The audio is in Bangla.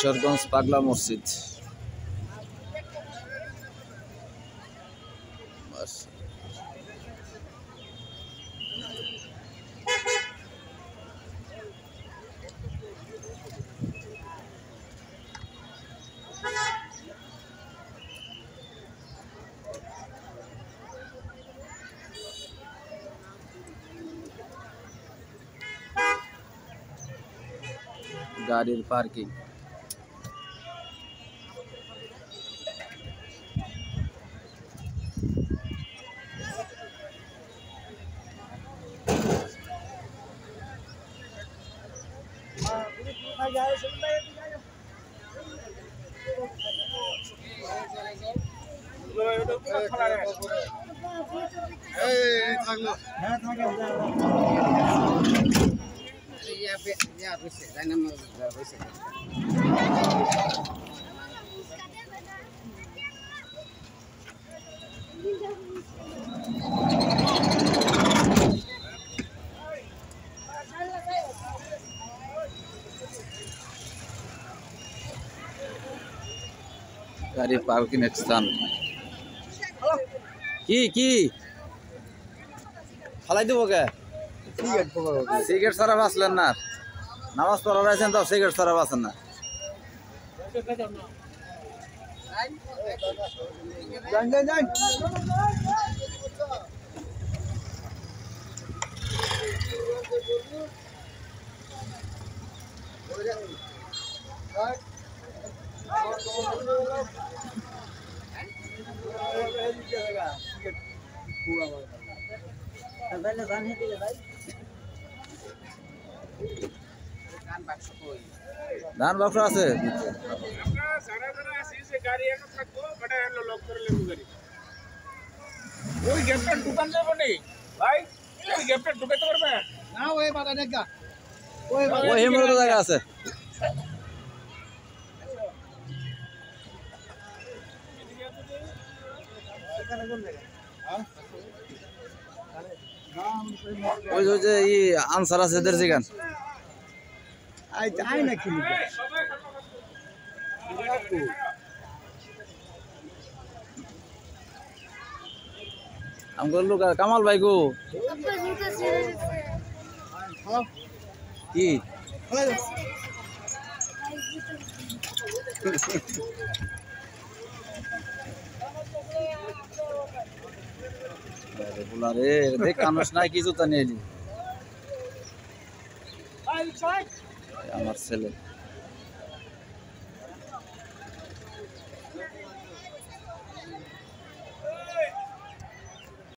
কিশোরগঞ্জ পাগলা মসজিদ। গাড়ির পার্কিং। গাড়ি পার্কিং স্থান। কি কি ফালাই দেবো কে? সিগারেট ছাড়া বাঁচলেন না, নামাজ পড়া রয়েছেন তো সিগারেট ছাড়া বাঁচেন না। ধান বাক্স আছে জায়গা আছে। ওই যে আনসার আছে এদের যেখান আমগর লোক কামাল ভাই গো কি রে দেখ কানস নাই কি জুতা নিয়ে আমার ছেলে।